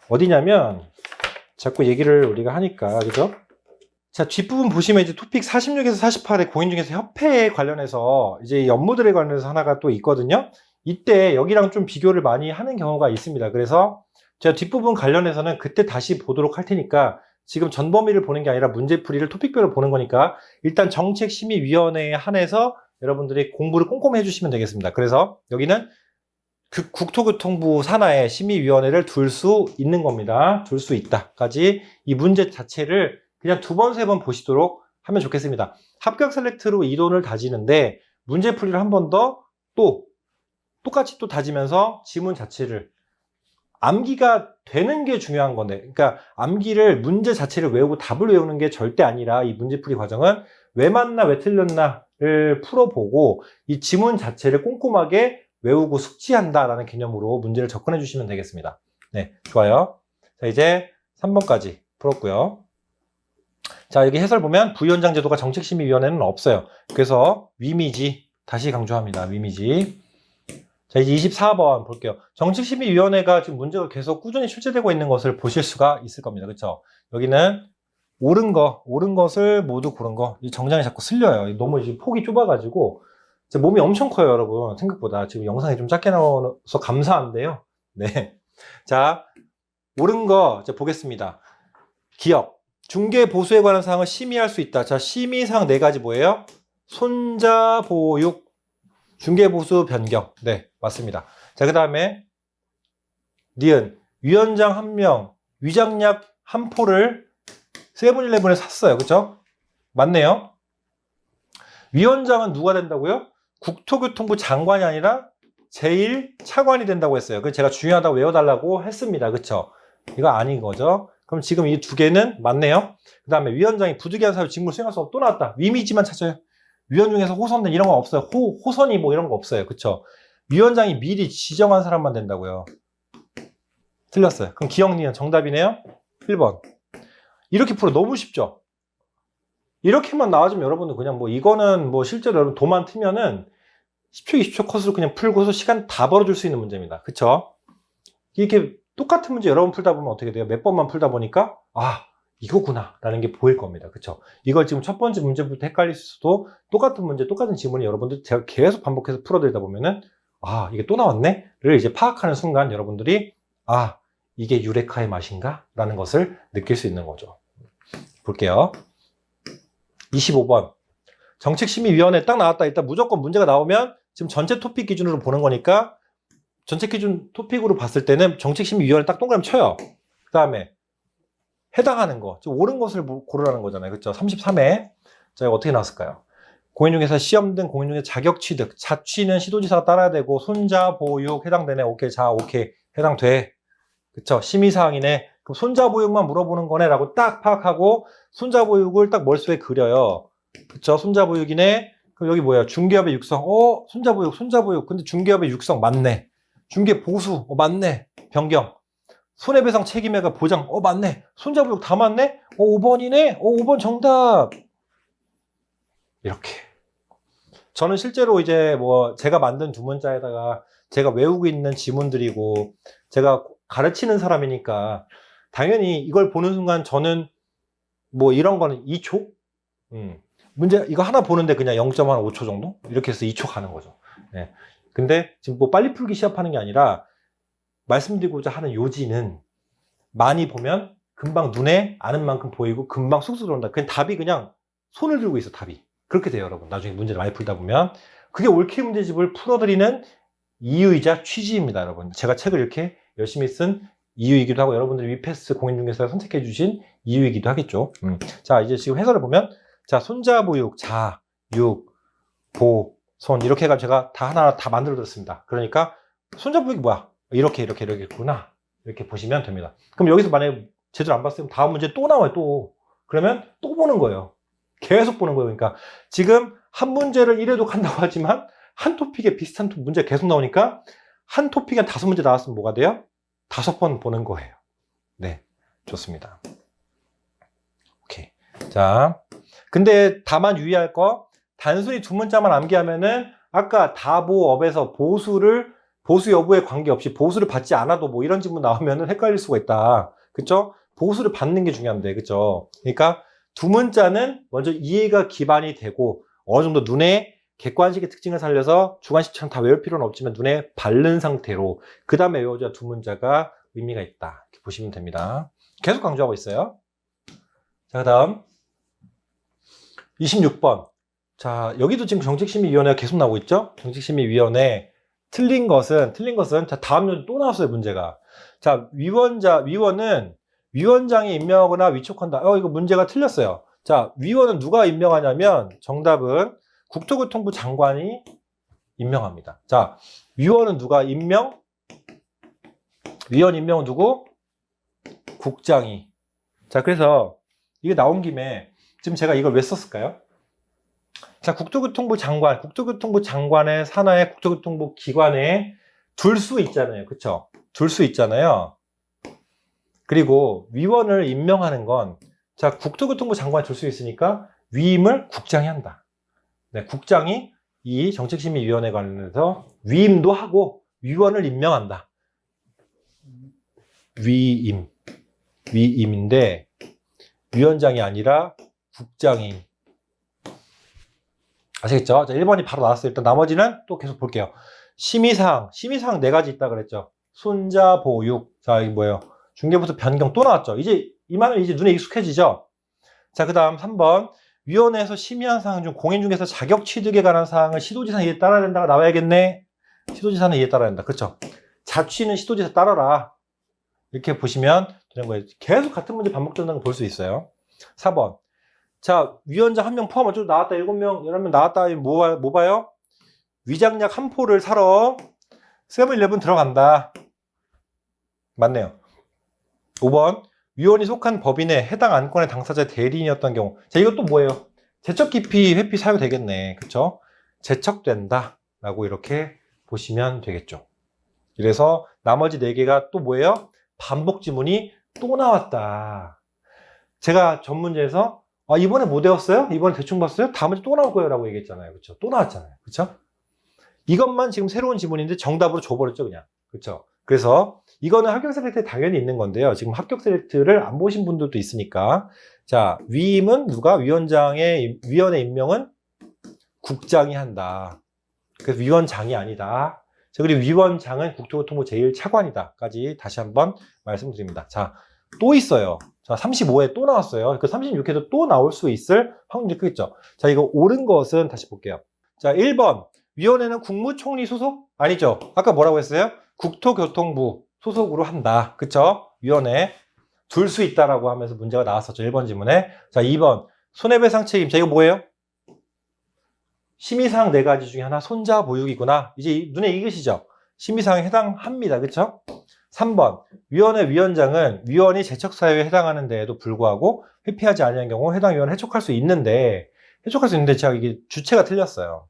Speaker 1: 어디냐면 자꾸 얘기를 우리가 하니까, 그죠? 자, 뒷부분 보시면 이제 토픽 46에서 48의 공인중개사 협회에 관련해서 이제 업무들에 관련해서 하나가 또 있거든요. 이때 여기랑 좀 비교를 많이 하는 경우가 있습니다. 그래서 제가 뒷부분 관련해서는 그때 다시 보도록 할 테니까 지금 전 범위를 보는 게 아니라 문제풀이를 토픽별로 보는 거니까 일단 정책심의위원회에 한해서 여러분들이 공부를 꼼꼼히 해주시면 되겠습니다. 그래서 여기는 그 국토교통부 산하에 심의위원회를 둘 수 있는 겁니다. 둘 수 있다까지 이 문제 자체를 그냥 2번, 3번 보시도록 하면 좋겠습니다. 합격 셀렉트로 이론을 다지는데 문제풀이를 한 번 더 똑같이 또 다지면서 지문 자체를 암기가 되는 게 중요한 건데, 그러니까 암기를 문제 자체를 외우고 답을 외우는 게 절대 아니라 이 문제풀이 과정은 왜 맞나 왜 틀렸나를 풀어보고 이 지문 자체를 꼼꼼하게 외우고 숙지한다라는 개념으로 문제를 접근해 주시면 되겠습니다. 네, 좋아요. 자, 이제 3번까지 풀었고요. 자, 여기 해설 보면 부위원장 제도가 정책심의위원회는 없어요. 그래서 위미지, 다시 강조합니다. 위미지. 자, 이제 24번 볼게요. 정책심의위원회가 지금 문제가 계속 꾸준히 출제되고 있는 것을 보실 수가 있을 겁니다. 그렇죠? 여기는 옳은 것을 모두 고른 거. 이 정장이 자꾸 쓸려요. 너무 이제 폭이 좁아가지고 몸이 엄청 커요, 여러분. 생각보다. 지금 영상이 좀 작게 나와서 감사한데요. 네. 자, 옳은 거 이제 보겠습니다. 기업. 중개 보수에 관한 사항을 심의할 수 있다. 자, 심의사항 4가지 뭐예요? 손자 보육. 중개보수 변경. 네, 맞습니다. 자, 그 다음에 니은 위원장 1명, 위장약 한 포를 세븐일레븐에 샀어요. 그쵸? 맞네요. 위원장은 누가 된다고요? 국토교통부 장관이 아니라 제1차관이 된다고 했어요. 그래서 제가 중요하다고 외워달라고 했습니다. 그쵸? 이거 아닌 거죠. 그럼 지금 이 두 개는 맞네요. 그 다음에 위원장이 부득이한 사유 직무를 수행할 수 없어. 또 나왔다. 위미지만 찾아요. 위원 중에서 호선된 이런 거 없어요. 호선이 뭐 이런 거 없어요. 그쵸? 위원장이 미리 지정한 사람만 된다고요. 틀렸어요. 그럼 기억니은 정답이네요. 1번. 이렇게 풀어. 너무 쉽죠? 이렇게만 나와주면 여러분들 그냥 뭐 이거는 뭐 실제로 여러분 도만 트면은 10초, 20초 컷으로 그냥 풀고서 시간 다 벌어줄 수 있는 문제입니다. 그쵸? 이렇게 똑같은 문제 여러 번 풀다 보면 어떻게 돼요? 몇 번만 풀다 보니까 아 이거구나 라는 게 보일 겁니다. 그쵸? 이걸 지금 첫 번째 문제부터 헷갈릴 수도 똑같은 문제, 똑같은 지문이 여러분들 제가 계속 반복해서 풀어드리다 보면은 아 이게 또 나왔네? 를 이제 파악하는 순간 여러분들이 아 이게 유레카의 맛인가? 라는 것을 느낄 수 있는 거죠. 볼게요. 25번. 정책심의위원회 딱 나왔다. 일단 무조건 문제가 나오면 지금 전체 토픽 기준으로 보는 거니까 전체 기준 토픽으로 봤을 때는 정책심의위원회 딱 동그라미 쳐요. 그 다음에 해당하는 거, 옳은 것을 고르라는 거잖아요. 그렇죠? 33회. 자, 이거 어떻게 나왔을까요? 공인중개사 시험 등 공인중개사 자격 취득, 자취는 시도지사가 따라야 되고 손자 보육 해당되네. 오케이. 자, 오케이. 해당돼. 그쵸? 심의사항이네. 그럼 손자 보육만 물어보는 거네 라고 딱 파악하고 손자 보육을 딱 머릿속에 그려요. 그쵸? 손자 보육이네. 그럼 여기 뭐야? 중개업의 육성. 손자 보육, 손자 보육. 근데 중개업의 육성 맞네. 중개 보수. 맞네. 변경. 손해배상 책임회가 보장. 맞네. 손자 보육 다 맞네. 5번이네. 5번 정답. 이렇게. 저는 실제로 이제 뭐 제가 만든 두 문자에다가 제가 외우고 있는 지문들이고 제가 가르치는 사람이니까 당연히 이걸 보는 순간 저는 뭐 이런 거는 2초? 문제 이거 하나 보는데 그냥 0.5초 정도? 이렇게 해서 2초 가는 거죠. 네. 근데 지금 뭐 빨리 풀기 시합하는 게 아니라 말씀드리고자 하는 요지는 많이 보면 금방 눈에 아는 만큼 보이고 금방 쑥쑥 들어온다. 그냥 답이 그냥 손을 들고 있어 답이. 그렇게 돼요 여러분. 나중에 문제를 많이 풀다 보면 그게 옳게 문제집을 풀어드리는 이유이자 취지입니다 여러분. 제가 책을 이렇게 열심히 쓴 이유이기도 하고 여러분들이 위패스 공인중개사를 선택해 주신 이유이기도 하겠죠. 자 이제 지금 해설을 보면 자 손자보육, 자, 육, 보, 손 이렇게 해가지고 제가 다 하나하나 다 만들어 드렸습니다. 그러니까 손자보육이 뭐야? 이렇게 있구나 이렇게 보시면 됩니다. 그럼 여기서 만약에 제대로 안 봤으면 다음 문제 또 나와요 또. 그러면 또 보는 거예요. 계속 보는 거예요. 그러니까 지금 한 문제를 1회독 한다고 하지만 한 토픽에 비슷한 문제 계속 나오니까 한 토픽에 5문제 나왔으면 뭐가 돼요? 5번 보는 거예요. 네, 좋습니다. 오케이. 자, 근데 다만 유의할 거 단순히 두 문자만 암기하면은 아까 다보업에서 보수 여부에 관계없이 보수를 받지 않아도 뭐 이런 질문 나오면은 헷갈릴 수가 있다. 그쵸? 보수를 받는 게 중요한데, 그쵸? 그러니까 두 문자는 먼저 이해가 기반이 되고 어느 정도 눈에 객관식의 특징을 살려서 주관식처럼 다 외울 필요는 없지만 눈에 바른 상태로 그 다음에 외워줘야 두 문자가 의미가 있다. 이렇게 보시면 됩니다. 계속 강조하고 있어요. 자, 그 다음 26번. 자, 여기도 지금 정책심의위원회가 계속 나오고 있죠? 정책심의위원회 틀린 것은 자, 다음 년 또 나왔어요, 문제가. 자, 위원은 위원장이 임명하거나 위촉한다. 이거 문제가 틀렸어요. 자, 위원은 누가 임명하냐면 정답은 국토교통부 장관이 임명합니다. 자, 위원은 누가 임명? 위원 임명은 누구? 국장이. 자, 그래서 이게 나온 김에 지금 제가 이걸 왜 썼을까요? 자, 국토교통부 장관의 산하에 국토교통부 기관에 둘 수 있잖아요. 그쵸? 둘 수 있잖아요. 그리고 위원을 임명하는 건, 자, 국토교통부 장관이 둘 수 있으니까 위임을 국장이 한다. 네, 국장이 이 정책심의위원회 관련해서 위임도 하고 위원을 임명한다. 위임인데 위원장이 아니라 국장이. 아시겠죠? 자, 1번이 바로 나왔어요. 일단 나머지는 또 계속 볼게요. 심의사항 4가지 있다 그랬죠. 손자 보육. 자, 이게 뭐예요? 중개부서 변경 또 나왔죠. 이제 이 말은 이제 눈에 익숙해지죠? 자, 그 다음 3번. 위원회에서 심의한 사항 중 공인 중에서 자격 취득에 관한 사항을 시도지사는 이에 따라야 된다가 나와야겠네. 시도지사는 이에 따라야 된다. 그렇죠? 자취는 시도지사 따라라. 이렇게 보시면 되는 거예요. 계속 같은 문제 반복된다는 걸 볼 수 있어요. 4번. 자, 위원장 1명 포함 어쩌고 나왔다. 7명, 11명 나왔다. 뭐 봐요? 위장약 한 포를 사러 세븐일레븐 들어간다. 맞네요. 5번. 위원이 속한 법인의 해당 안건의 당사자 대리인이었던 경우. 자, 이것도 뭐예요? 제척 기피 회피 사유되겠네. 그쵸? 제척된다. 라고 이렇게 보시면 되겠죠. 그래서 나머지 4개가 또 뭐예요? 반복 지문이 또 나왔다. 제가 전 문제에서 이번에 뭐 되었어요? 이번에 대충 봤어요? 다음 문제 또 나올 거예요. 라고 얘기했잖아요. 그쵸? 또 나왔잖아요. 그쵸? 이것만 지금 새로운 지문인데 정답으로 줘버렸죠. 그냥. 그쵸? 그래서 이거는 합격 셀렉트에 당연히 있는 건데요. 지금 합격 셀렉트를 안 보신 분들도 있으니까. 자, 위임은 누가? 위원회 임명은 국장이 한다. 그래서 위원장이 아니다. 자, 그리고 위원장은 국토교통부 제1차관이다. 까지 다시 한번 말씀드립니다. 자, 또 있어요. 자, 35회 또 나왔어요. 그 36회도 또 나올 수 있을 확률이 크겠죠. 자, 이거 옳은 것은 다시 볼게요. 자, 1번. 위원회는 국무총리 소속? 아니죠. 아까 뭐라고 했어요? 국토교통부 소속으로 한다. 그쵸? 위원회 둘 수 있다라고 하면서 문제가 나왔었죠. 1번 지문에. 자, 2번. 손해배상 책임. 자, 이거 뭐예요? 심의사항 4가지 중에 하나 손자 보육이구나. 이제 눈에 익으시죠? 심의사항에 해당합니다. 그쵸? 3번. 위원회 위원장은 위원이 제척사유에 해당하는 데에도 불구하고 회피하지 않는 경우 해당 위원을 해촉할 수 있는데 제가 이게 주체가 틀렸어요.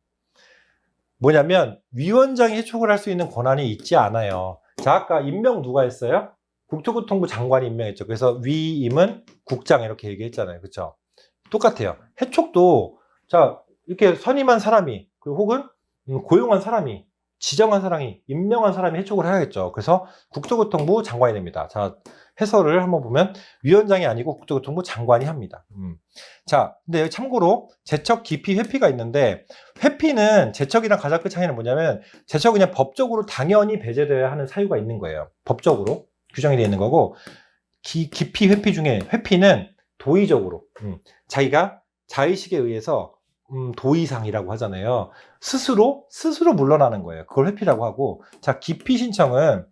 Speaker 1: 뭐냐면 위원장이 해촉을 할 수 있는 권한이 있지 않아요. 자, 아까 임명 누가 했어요? 국토교통부 장관이 임명했죠. 그래서 위임은 국장 이렇게 얘기했잖아요. 그쵸? 똑같아요. 해촉도 자 이렇게 선임한 사람이 혹은 고용한 사람이 지정한 사람이 임명한 사람이 해촉을 해야겠죠. 그래서 국토교통부 장관이 됩니다. 자, 해설을 한번 보면 위원장이 아니고 국토교통부 장관이 합니다. 자, 근데 참고로 제척 기피 회피가 있는데 회피는 제척이랑 가장 큰 차이는 뭐냐면 제척은 그냥 법적으로 당연히 배제되어야 하는 사유가 있는 거예요. 법적으로 규정이 되어 있는 거고 기피 회피 중에 회피는 도의적으로 자기가 자의식에 의해서 도의상이라고 하잖아요. 스스로 물러나는 거예요. 그걸 회피라고 하고 자, 기피 신청은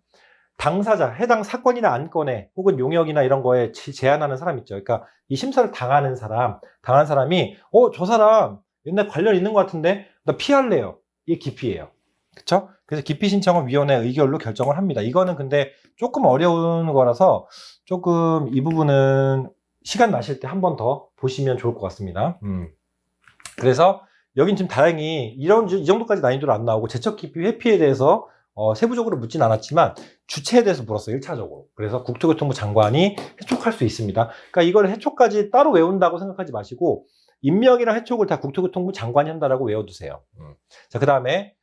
Speaker 1: 당사자, 해당 사건이나 안건에 혹은 용역이나 이런 거에 제한하는 사람 있죠. 그러니까 이 심사를 당한 사람이 저 사람 옛날 관련 있는 것 같은데 나 피할래요. 이게 기피예요. 그쵸? 그래서 기피 신청은 위원회 의결로 결정을 합니다. 이거는 근데 조금 어려운 거라서 조금 이 부분은 시간 나실 때 한 번 더 보시면 좋을 것 같습니다. 그래서 여긴 지금 다행히 이 정도까지 난이도로 안 나오고 제척 기피 회피에 대해서 세부적으로 묻진 않았지만 주체에 대해서 물었어요. 1차적으로. 그래서 국토교통부 장관이 해촉할 수 있습니다. 그러니까 이걸 해촉까지 따로 외운다고 생각하지 마시고 임명이랑 해촉을 다 국토교통부 장관이 한다라고 외워두세요. 자, 그 다음에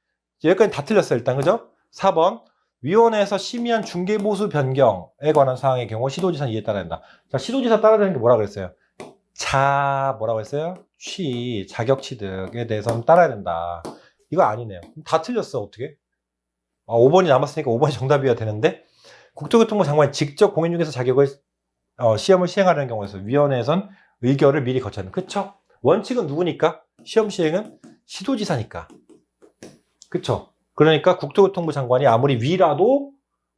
Speaker 1: 여기까지 다 틀렸어요. 일단 그죠? 4번 위원회에서 심의한 중개보수 변경에 관한 사항의 경우 시도지사는 이에 따라야 한다. 자, 시도지사 따라야 되는 게 뭐라 그랬어요? 뭐라고 했어요? 자격 취득에 대해서는 따라야 된다. 이거 아니네요. 다 틀렸어. 어떻게? 5번이 남았으니까 5번이 정답이어야 되는데 국토교통부 장관이 직접 공인 중개사 자격을 시험을 시행하려는 경우에서 위원회에선 의결을 미리 거쳐야 한다. 그쵸? 원칙은 누구니까? 시험 시행은 시도지사니까. 그쵸? 그러니까 국토교통부 장관이 아무리 위라도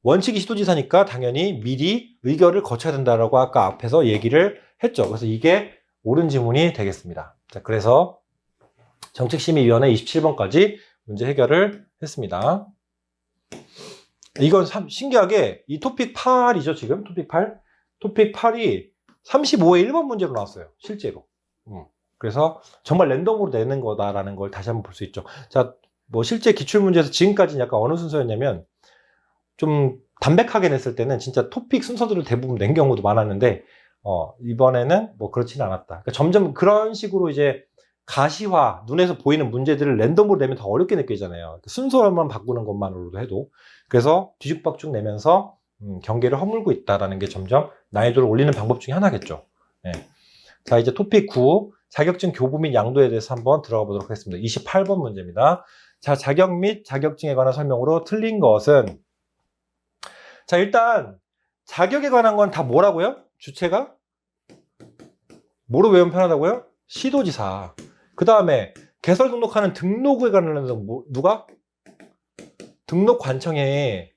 Speaker 1: 원칙이 시도지사니까 당연히 미리 의결을 거쳐야 된다라고 아까 앞에서 얘기를 했죠. 그래서 이게 옳은 지문이 되겠습니다. 자, 그래서 정책심의위원회 27번까지 문제 해결을 했습니다. 이건 신기하게 이 토픽 8이죠, 지금. 토픽 8. 토픽 8이 35회 1번 문제로 나왔어요. 실제로. 그래서 정말 랜덤으로 내는 거다라는 걸 다시 한번 볼 수 있죠. 자, 뭐 실제 기출문제에서 지금까지는 약간 어느 순서였냐면 좀 담백하게 냈을 때는 진짜 토픽 순서들을 대부분 낸 경우도 많았는데 이번에는 뭐 그렇지는 않았다. 그러니까 점점 그런 식으로 이제 가시화, 눈에서 보이는 문제들을 랜덤으로 내면 더 어렵게 느껴지잖아요. 순서만 바꾸는 것만으로도 해도. 그래서 뒤죽박죽 내면서 경계를 허물고 있다라는 게 점점 난이도를 올리는 방법 중에 하나겠죠. 네. 자, 이제 토픽 9, 자격증 교부 및 양도에 대해서 한번 들어가 보도록 하겠습니다. 28번 문제입니다. 자, 자격 및 자격증에 관한 설명으로 틀린 것은 자, 일단 자격에 관한 건 다 뭐라고요? 주체가? 뭐로 외우면 편하다고요? 시도지사. 그 다음에 개설 등록하는 등록에 관련해서 누가? 등록관청의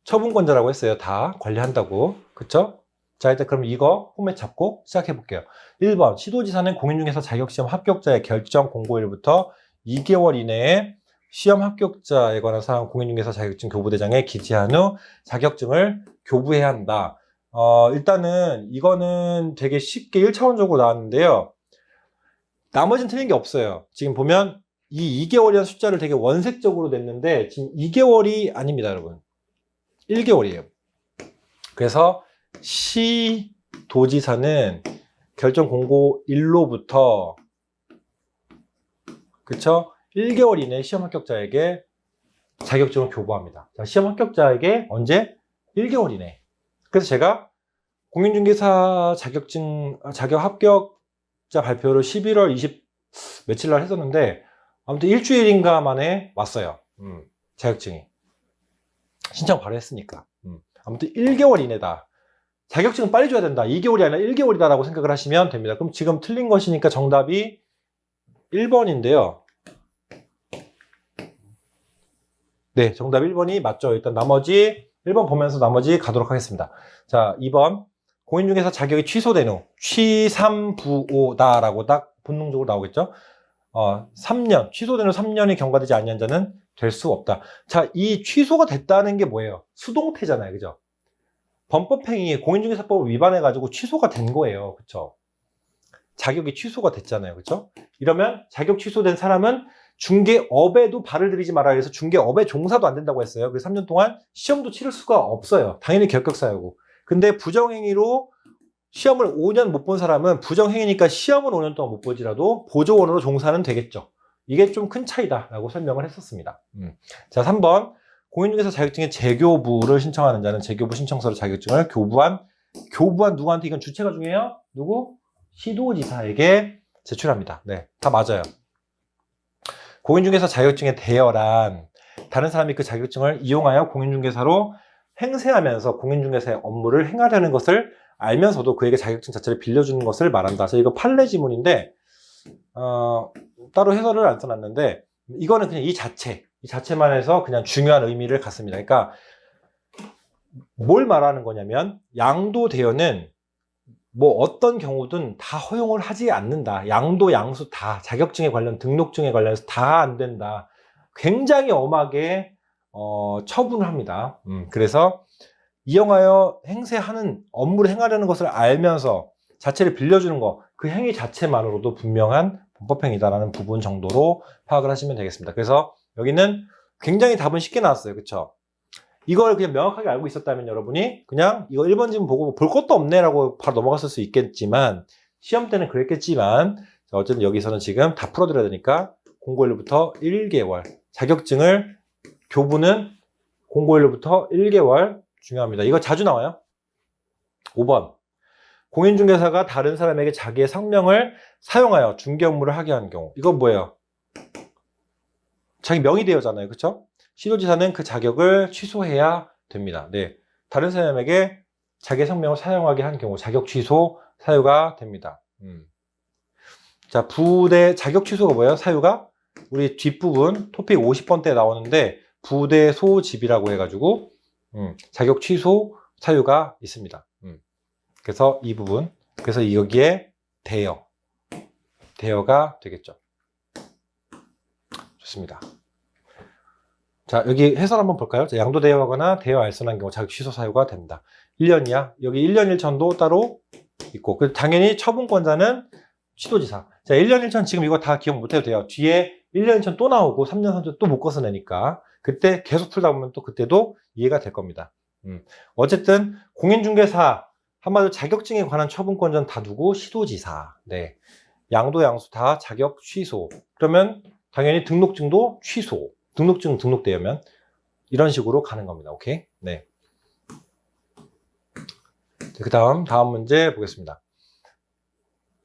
Speaker 1: 처분권자라고 했어요. 다 관리한다고. 그쵸? 자, 일단 그럼 이거 포맷 잡고 시작해 볼게요. 1번, 시도지사는 공인중개사 자격시험 합격자의 결정 공고일부터 2개월 이내에 시험 합격자에 관한 사항 공인중개사 자격증 교부대장에 기재한 후 자격증을 교부해야 한다. 일단은 이거는 되게 쉽게 1차원적으로 나왔는데요. 나머지는 틀린 게 없어요. 지금 보면 이 2개월이라는 숫자를 되게 원색적으로 냈는데 지금 2개월이 아닙니다, 여러분. 1개월이에요. 그래서 시도지사는 결정 공고 일로부터 그쵸? 1개월 이내 시험 합격자에게 자격증을 교부합니다. 자, 시험 합격자에게 언제? 1개월 이내. 그래서 제가 공인중개사 자격 합격자 발표를 11월 20 며칠 날 했었는데 아무튼 일주일인가 만에 왔어요. 자격증이. 신청 바로 했으니까. 아무튼 1개월 이내다. 자격증은 빨리 줘야 된다. 2개월이 아니라 1개월이다 라고 생각을 하시면 됩니다. 그럼 지금 틀린 것이니까 정답이 1번인데요. 네, 정답 1번이 맞죠. 일단 나머지 1번 보면서 나머지 가도록 하겠습니다. 자, 2번. 공인중개사 자격이 취소된 후 취삼부오다 라고 딱 본능적으로 나오겠죠. 3년, 취소된 후 3년이 경과되지 아니한 자는 될 수 없다. 자, 이 취소가 됐다는 게 뭐예요? 수동태잖아요. 그죠? 범법행위, 공인중개사법을 위반해가지고 취소가 된 거예요. 그쵸? 자격이 취소가 됐잖아요. 그쵸? 이러면 자격 취소된 사람은 중개업에도 발을 들이지 말아야 해서 중개업에 종사도 안 된다고 했어요. 그래서 3년 동안 시험도 치를 수가 없어요. 당연히 결격사유고. 근데 부정행위로 시험을 5년 못 본 사람은 부정행위니까 시험을 5년 동안 못 보지라도 보조원으로 종사는 되겠죠. 이게 좀 큰 차이다라고 설명을 했었습니다. 자, 3번. 공인중개사 자격증의 재교부를 신청하는 자는 재교부 신청서로 자격증을 교부한 누구한테? 이건 주체가 중요해요. 누구? 시도지사에게 제출합니다. 네, 다 맞아요. 공인중개사 자격증의 대여란 다른 사람이 그 자격증을 이용하여 공인중개사로 행세하면서 공인중개사의 업무를 행하려는 것을 알면서도 그에게 자격증 자체를 빌려주는 것을 말한다. 그래서 이거 판례 지문인데 따로 해설을 안 써놨는데 이거는 그냥 이 자체만 해서 그냥 중요한 의미를 갖습니다. 그러니까 뭘 말하는 거냐면 양도 대여는 뭐 어떤 경우든 다 허용을 하지 않는다. 양도 양수 다 자격증에 관련 등록증에 관련해서 다 안 된다. 굉장히 엄하게 처분을 합니다. 그래서 이용하여 행세하는 업무를 행하려는 것을 알면서 자체를 빌려주는 거, 그 행위 자체만으로도 분명한 범법행위다라는 부분 정도로 파악을 하시면 되겠습니다. 그래서 여기는 굉장히 답은 쉽게 나왔어요. 그쵸? 이걸 그냥 명확하게 알고 있었다면 여러분이 그냥 이거 1번 지문 보고 볼 것도 없네 라고 바로 넘어갔을 수 있겠지만 시험 때는 그랬겠지만 어쨌든 여기서는 지금 다 풀어드려야 되니까 공고일로부터 1개월 자격증을 교부는 공고일로부터 1개월 중요합니다. 이거 자주 나와요. 5번 공인중개사가 다른 사람에게 자기의 상명을 사용하여 중개 업무를 하게 하는 경우. 이건 뭐예요? 자기 명의 대여잖아요. 그쵸? 시도지사는 그 자격을 취소해야 됩니다. 네, 다른 사람에게 자기의 성명을 사용하게 한 경우 자격 취소 사유가 됩니다. 자, 부대 자격 취소가 뭐예요? 사유가 우리 뒷부분 토픽 50번대에 나오는데 부대 소집이라고 해가지고 자격 취소 사유가 있습니다. 그래서 이 부분, 그래서 여기에 대여가 되겠죠. 좋습니다. 자, 여기 해설 한번 볼까요? 자, 양도 대여하거나 대여 알선한 경우 자격 취소 사유가 됩니다. 1년이야. 여기 1년 1천도 따로 있고, 당연히 처분권자는 시도지사. 자, 1년 1천 지금 이거 다 기억 못해도 돼요. 뒤에 1년 1천 또 나오고 3년 3천 또 못 벗어내니까 그때 계속 풀다 보면 또 그때도 이해가 될 겁니다. 어쨌든 공인중개사 한마디로 자격증에 관한 처분권자는 다 누구? 시도지사. 네, 양도 양수 다 자격 취소. 그러면 당연히 등록증도 취소. 등록증 등록되면 이런 식으로 가는 겁니다. 오케이? 네. 그 다음 문제 보겠습니다.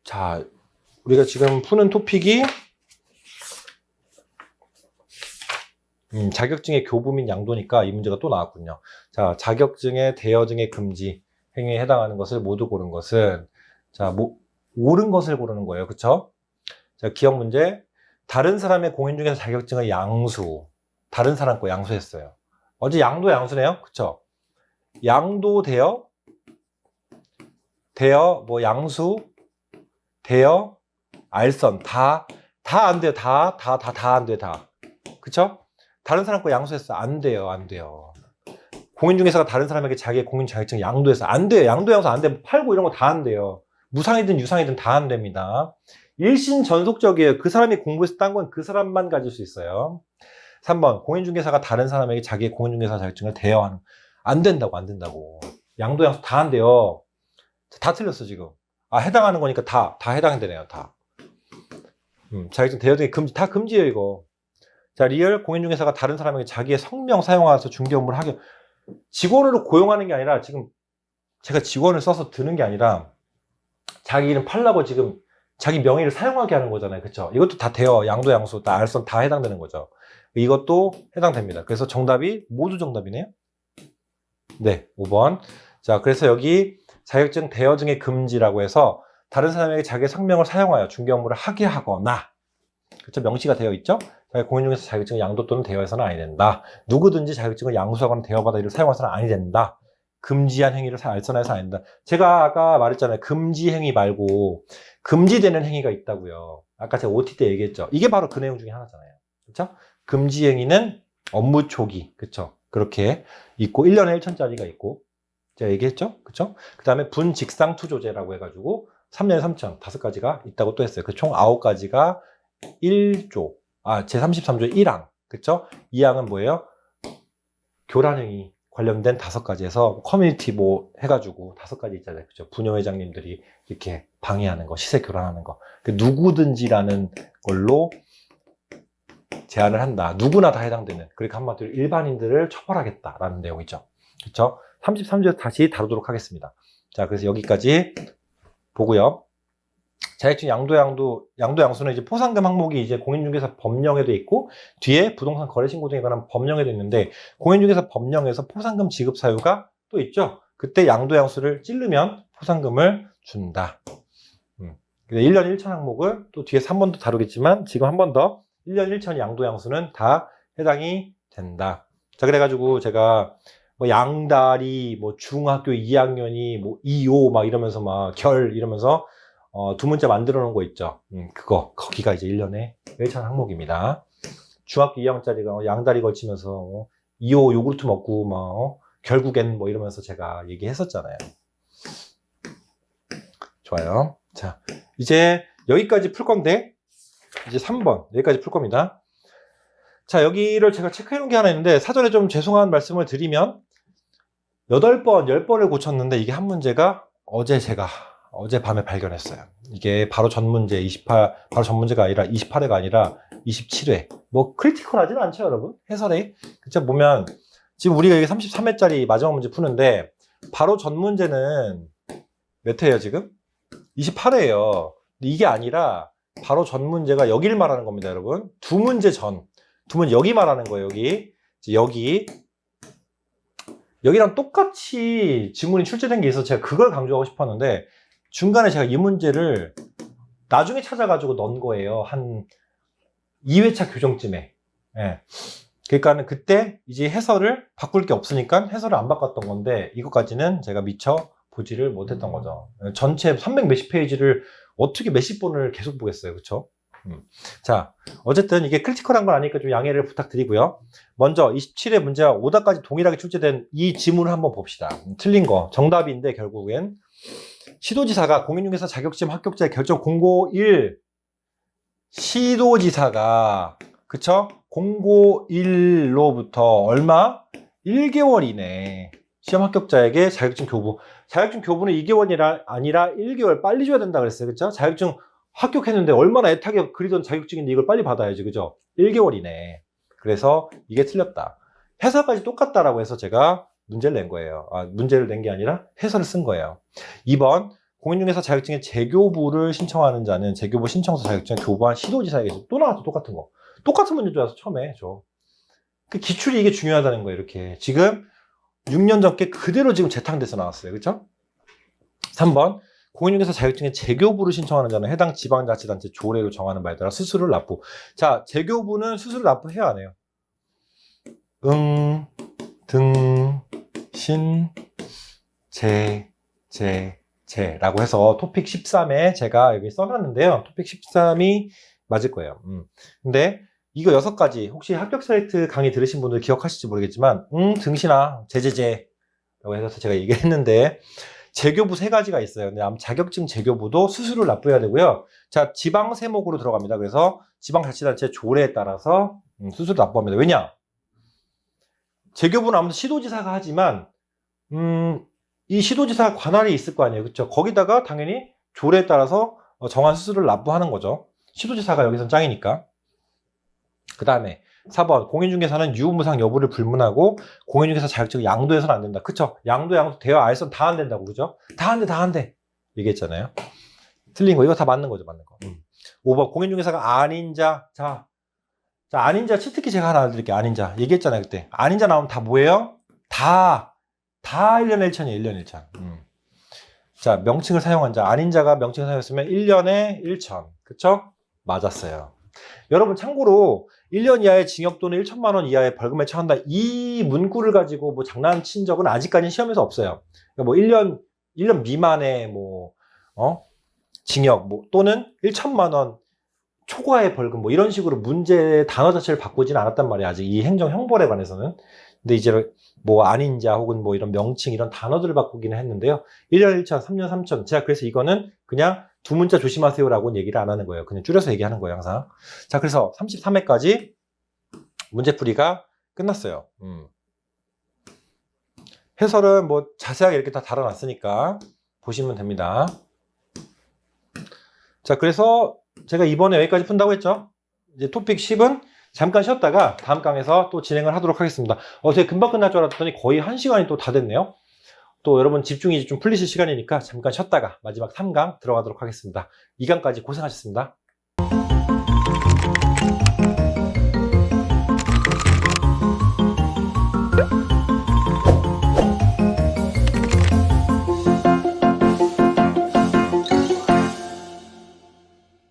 Speaker 1: 자, 우리가 지금 푸는 토픽이 자격증의 교부 및 양도니까 이 문제가 또 나왔군요. 자, 자격증의 대여 등의 금지 행위에 해당하는 것을 모두 고른 것은 자, 옳은 것을 고르는 거예요. 그쵸? 자, 기억 문제. 다른 사람의 공인 중개사 자격증을 양수. 다른 사람 거 양수했어요. 어제 양도 양수네요. 그쵸? 양도 되어 뭐 양수, 되어 알선. 다 안 돼요. 다 안 돼요. 다. 그쵸? 다른 사람 거 양수했어. 안 돼요. 안 돼요. 공인중개사가 다른 사람에게 자기의 공인 자격증 양도해서 안 돼요. 양도 양수 안 돼. 팔고 이런 거 다 안 돼요. 무상이든 유상이든 다 안 됩니다. 일신 전속적이에요. 그 사람이 공부해서 딴 건 그 사람만 가질 수 있어요. 3번 공인중개사가 다른 사람에게 자기의 공인중개사 자격증을 대여하는. 안 된다고. 안 된다고. 양도 양수 다 안 돼요. 다 틀렸어 지금. 아, 해당하는 거니까 다 해당되네요. 다. 자격증 대여 등의 금지. 다 금지예요 이거. 자, 리얼 공인중개사가 다른 사람에게 자기의 성명 사용하여서 중개 업무를 하게. 직원으로 고용하는 게 아니라 지금 제가 직원을 써서 드는 게 아니라 자기 이름 팔라고 지금 자기 명의를 사용하게 하는 거잖아요. 그쵸? 이것도 다 돼요. 양도 양수 다 알선 다 해당되는 거죠. 이것도 해당됩니다. 그래서 정답이 모두 정답이네요. 네, 5번. 자, 그래서 여기 자격증 대여 등의 금지라고 해서 다른 사람에게 자기의 성명을 사용하여 중개 업무를 하게 하거나, 그쵸? 명시가 되어 있죠? 공인중개사 자격증을 양도 또는 대여해서는 아니 된다. 누구든지 자격증을 양수하거나 대여받아 이를 사용해서는 아니 된다. 금지한 행위를 알선해서 아니 된다. 제가 아까 말했잖아요. 금지 행위 말고 금지되는 행위가 있다고요. 아까 제가 OT 때 얘기했죠. 이게 바로 그 내용 중에 하나잖아요. 그렇죠? 금지 행위는 업무 초기, 그렇죠? 그렇게 있고 1년에 1천짜리가 있고 제가 얘기했죠, 그렇죠? 그 다음에 분직상투조제라고 해가지고 3년에 3천 5가지가 있다고 또 했어요. 그 총 9가지가 1조, 제33조 1항, 그쵸? 2항은 뭐예요? 교란행위 관련된 5가지에서 커뮤니티 뭐 해가지고 5가지 있잖아요. 그죠? 부녀회장님들이 이렇게 방해하는 거, 시세 교란하는 거. 누구든지라는 걸로 제한을 한다. 누구나 다 해당되는. 그러니까 한마디로 일반인들을 처벌하겠다라는 내용이죠. 그쵸? 33조에서 다시 다루도록 하겠습니다. 자, 그래서 여기까지 보고요. 자격증 양수는 이제 포상금 항목이 이제 공인중개사 법령에도 있고 뒤에 부동산 거래신고 등에 관한 법령에도 있는데 공인중개사 법령에서 포상금 지급 사유가 또 있죠. 그때 양수를 찌르면 포상금을 준다. 1년 1천 항목을 또 뒤에서 한 번 더 다루겠지만 지금 한 번 더 1년 1천 양수는 다 해당이 된다. 자, 그래가지고 제가 뭐 양다리, 뭐 중학교 2학년이 뭐 2호 막 이러면서 막 결 이러면서 두 문자 만들어 놓은 거 있죠. 거기가 이제 1년에 1천 항목입니다. 중학교 2학년짜리가 양다리 걸치면서 2호 요구르트 먹고 막 결국엔 뭐 이러면서 제가 얘기했었잖아요. 좋아요. 자, 이제 여기까지 풀 건데 이제 3번 여기까지 풀 겁니다. 자, 여기를 제가 체크해 놓은 게 하나 있는데 사전에 좀 죄송한 말씀을 드리면 8번, 10번을 고쳤는데 이게 한 문제가 어젯밤에 발견했어요. 이게 바로 전 문제 바로 전 문제가 아니라 28회가 아니라 27회. 뭐 크리티컬하진 않죠, 여러분? 해설에. 그쵸? 보면 지금 우리가 이게 33회짜리 마지막 문제 푸는데 바로 전 문제는 몇 회예요, 지금? 28회예요. 근데 이게 아니라 바로 전 문제가 여기를 말하는 겁니다, 여러분. 두 문제 여기 말하는 거예요, 여기. 여기랑 똑같이 지문이 출제된 게 있어서 제가 그걸 강조하고 싶었는데 중간에 제가 이 문제를 나중에 찾아가지고 넣은 거예요. 한 2회차 교정쯤에. 예. 그러니까는 그때 이제 해설을 바꿀 게 없으니까 해설을 안 바꿨던 건데 이것까지는 제가 미처 보지를 못했던 거죠. 전체 300 몇십 페이지를 어떻게 몇십 번을 계속 보겠어요. 그쵸? 자, 어쨌든 이게 크리티컬한 건 아니니까 좀 양해를 부탁드리고요. 먼저 27회 문제와 오답까지 동일하게 출제된 이 지문을 한번 봅시다. 틀린 거 정답인데 결국엔 시도지사가 공인중개사 자격증 합격자의 결정 공고 1 시도지사가 그쵸? 공고 1로부터 얼마? 1개월 이내 시험 합격자에게 자격증 교부는 2개월이 아니라 1개월 빨리 줘야 된다 그랬어요. 그쵸? 자격증 합격했는데 얼마나 애타게 그리던 자격증인데 이걸 빨리 받아야지. 그죠? 1개월 이내. 그래서 이게 틀렸다. 해설까지 똑같다라고 해서 제가 문제를 낸 거예요. 문제를 낸 게 아니라 해설을 쓴 거예요. 2번 공인중개사 자격증의 재교부를 신청하는 자는 재교부 신청서 자격증을 교부한 시도지사에게 또 나왔죠. 똑같은 거. 똑같은 문제도 와서 처음에 그 기출이 이게 중요하다는 거예요. 이렇게 지금 6년 전께 그대로 지금 재탕돼서 나왔어요. 그렇죠? 3번 공인중개사 자격증에 재교부를 신청하는 자는 해당 지방자치단체 조례로 정하는 바에 따라 수수료를 납부. 자, 재교부는 수수료 납부해야 안 해요. 등, 신, 제라고 해서 토픽 13에 제가 여기 써놨는데요. 토픽 13이 맞을 거예요. 근데 이거 6가지 혹시 합격 사이트 강의 들으신 분들 기억하실지 모르겠지만 등신아 제라고 해서 제가 얘기했는데 재교부 3가지가 있어요. 근데 자격증 재교부도 수수료를 납부해야 되고요. 자, 지방 세목으로 들어갑니다. 그래서 지방자치단체 조례에 따라서 수수료 납부합니다. 왜냐? 재교부는 아무튼 시도지사가 하지만 이 시도지사 관할이 있을 거 아니에요. 그렇죠? 거기다가 당연히 조례에 따라서 정한 수수료를 납부하는 거죠. 시도지사가 여기선 짱이니까. 그 다음에 4번 공인중개사는 유무상 여부를 불문하고 공인중개사 자격증을 양도해서는 안 된다. 그쵸? 양도 대여 알선 다 안 된다고 그러죠? 다 안 돼 얘기했잖아요. 틀린 거 이거 다 맞는 거죠. 맞는 거. 5번 공인중개사가 아닌 자. 자 아닌 자 치트키 제가 하나 알려드릴게요. 아닌 자 얘기했잖아요. 그때 아닌 자 나오면 다 뭐예요? 다 1년에 1천이에요. 1년에 1천. 자, 명칭을 사용한 자 아닌 자가 명칭을 사용했으면 1년에 1천. 그쵸? 맞았어요. 여러분 참고로 1년 이하의 징역 또는 1천만 원 이하의 벌금에 처한다. 이 문구를 가지고 뭐 장난친 적은 아직까지 시험에서 없어요. 그러니까 뭐 1년 미만의 징역 또는 1천만 원 초과의 벌금 이런 식으로 문제 단어 자체를 바꾸지는 않았단 말이에요. 아직 이 행정 형벌에 관해서는. 근데 이제 뭐 아닌 자 혹은 뭐 이런 명칭 이런 단어들을 바꾸기는 했는데요. 1년 1천, 3년 3천. 제가 그래서 이거는 그냥 두 문자 조심하세요라고는 얘기를 안 하는 거예요. 그냥 줄여서 얘기하는 거예요, 항상. 자, 그래서 33회까지 문제풀이가 끝났어요. 해설은 뭐 자세하게 이렇게 다 달아놨으니까 보시면 됩니다. 자, 그래서 제가 이번에 여기까지 푼다고 했죠. 이제 토픽 10은 잠깐 쉬었다가 다음 강에서 또 진행을 하도록 하겠습니다. 되게 금방 끝날 줄 알았더니 거의 1시간이 또 다 됐네요. 또 여러분 집중이 좀 풀리실 시간이니까 잠깐 쉬었다가 마지막 3강 들어가도록 하겠습니다. 2강까지 고생하셨습니다.